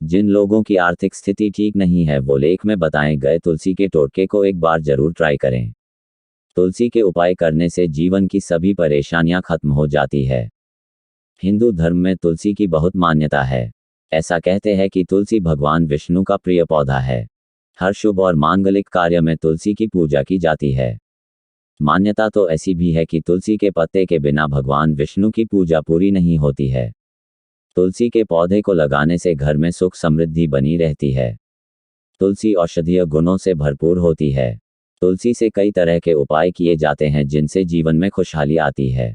जिन लोगों की आर्थिक स्थिति ठीक नहीं है वो लेख में बताए गए तुलसी के टोटके को एक बार जरूर ट्राई करें। तुलसी के उपाय करने से जीवन की सभी परेशानियां खत्म हो जाती है। हिंदू धर्म में तुलसी की बहुत मान्यता है। ऐसा कहते हैं कि तुलसी भगवान विष्णु का प्रिय पौधा है। हर शुभ और मांगलिक कार्य में तुलसी की पूजा की जाती है। मान्यता तो ऐसी भी है कि तुलसी के पत्ते के बिना भगवान विष्णु की पूजा पूरी नहीं होती है। तुलसी के पौधे को लगाने से घर में सुख समृद्धि बनी रहती है। तुलसी औषधीय गुणों से भरपूर होती है। तुलसी से कई तरह के उपाय किए जाते हैं जिनसे जीवन में खुशहाली आती है।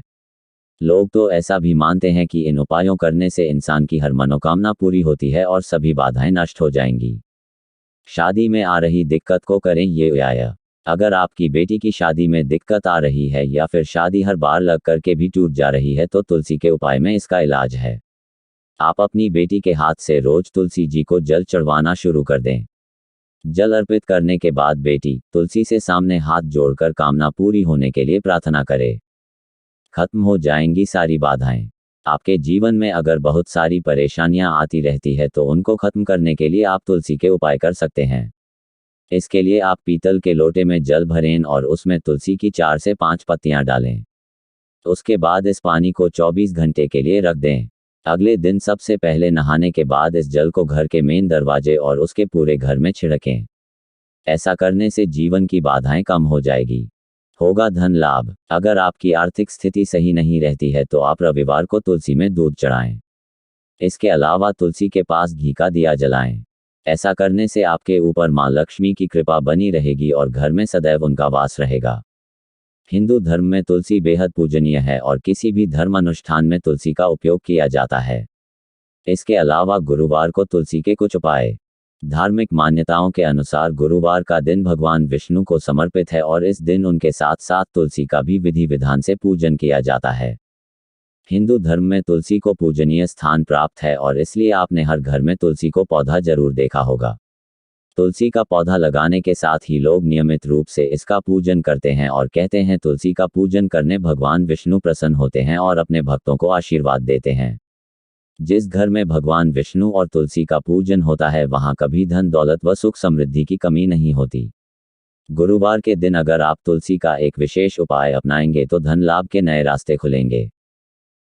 लोग तो ऐसा भी मानते हैं कि इन उपायों करने से इंसान की हर मनोकामना पूरी होती है और सभी बाधाएं नष्ट हो जाएंगी। शादी में आ रही दिक्कत को करें ये उपाय। अगर आपकी बेटी की शादी में दिक्कत आ रही है या फिर शादी हर बार लग करके भी टूट जा रही है तो तुलसी के उपाय में इसका इलाज है। आप अपनी बेटी के हाथ से रोज तुलसी जी को जल चढ़वाना शुरू कर दें। जल अर्पित करने के बाद बेटी तुलसी से सामने हाथ जोड़कर कामना पूरी होने के लिए प्रार्थना करे। खत्म हो जाएंगी सारी बाधाएं। आपके जीवन में अगर बहुत सारी परेशानियां आती रहती है तो उनको खत्म करने के लिए आप तुलसी के उपाय कर सकते हैं। इसके लिए आप पीतल के लोटे में जल भरें और उसमें तुलसी की 4 से 5 पत्तियां डालें। उसके बाद इस पानी को 24 घंटे के लिए रख दें। अगले दिन सबसे पहले नहाने के बाद इस जल को घर के मेन दरवाजे और उसके पूरे घर में छिड़कें। ऐसा करने से जीवन की बाधाएं कम हो जाएगी। होगा धन लाभ। अगर आपकी आर्थिक स्थिति सही नहीं रहती है तो आप रविवार को तुलसी में दूध चढ़ाएं। इसके अलावा तुलसी के पास घी का दिया जलाएं। ऐसा करने से आपके ऊपर मां लक्ष्मी की कृपा बनी रहेगी और घर में सदैव उनका वास रहेगा। हिंदू धर्म में तुलसी बेहद पूजनीय है और किसी भी धर्म अनुष्ठान में तुलसी का उपयोग किया जाता है। इसके अलावा गुरुवार को तुलसी के कुछ उपाय। धार्मिक मान्यताओं के अनुसार गुरुवार का दिन भगवान विष्णु को समर्पित है और इस दिन उनके साथ साथ तुलसी का भी विधि विधान से पूजन किया जाता है। हिंदू धर्म में तुलसी को पूजनीय स्थान प्राप्त है और इसलिए आपने हर घर में तुलसी को पौधा जरूर देखा होगा। तुलसी का पौधा लगाने के साथ ही लोग नियमित रूप से इसका पूजन करते हैं और कहते हैं तुलसी का पूजन करने भगवान विष्णु प्रसन्न होते हैं और अपने भक्तों को आशीर्वाद देते हैं। जिस घर में भगवान विष्णु और तुलसी का पूजन होता है वहां कभी धन दौलत व सुख समृद्धि की कमी नहीं होती। गुरुवार के दिन अगर आप तुलसी का एक विशेष उपाय अपनाएंगे तो धन लाभ के नए रास्ते खुलेंगे।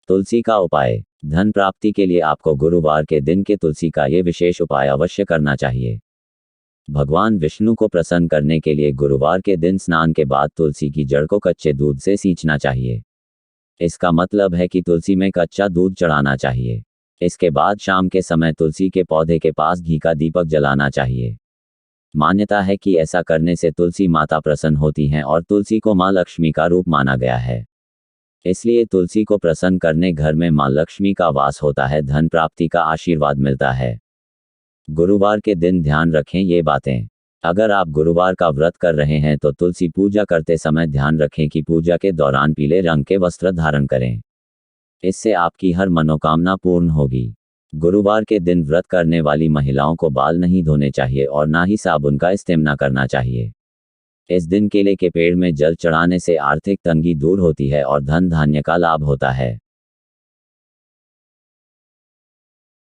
तुलसी का उपाय। धन प्राप्ति के लिए आपको गुरुवार के दिन के तुलसी का ये विशेष उपाय अवश्य करना चाहिए। भगवान विष्णु को प्रसन्न करने के लिए गुरुवार के दिन स्नान के बाद तुलसी की जड़ को कच्चे दूध से सींचना चाहिए। इसका मतलब है कि तुलसी में कच्चा दूध चढ़ाना चाहिए। इसके बाद शाम के समय तुलसी के पौधे के पास घी का दीपक जलाना चाहिए। मान्यता है कि ऐसा करने से तुलसी माता प्रसन्न होती हैं और तुलसी को मां लक्ष्मी का रूप माना गया है। इसलिए तुलसी को प्रसन्न करने घर में मां लक्ष्मी का वास होता है, धन प्राप्ति का आशीर्वाद मिलता है। गुरुवार के दिन ध्यान रखें ये बातें। अगर आप गुरुवार का व्रत कर रहे हैं तो तुलसी पूजा करते समय ध्यान रखें कि पूजा के दौरान पीले रंग के वस्त्र धारण करें। इससे आपकी हर मनोकामना पूर्ण होगी। गुरुवार के दिन व्रत करने वाली महिलाओं को बाल नहीं धोने चाहिए और ना ही साबुन का इस्तेमाल करना चाहिए। इस दिन केले के पेड़ में जल चढ़ाने से आर्थिक तंगी दूर होती है और धन धान्य का लाभ होता है।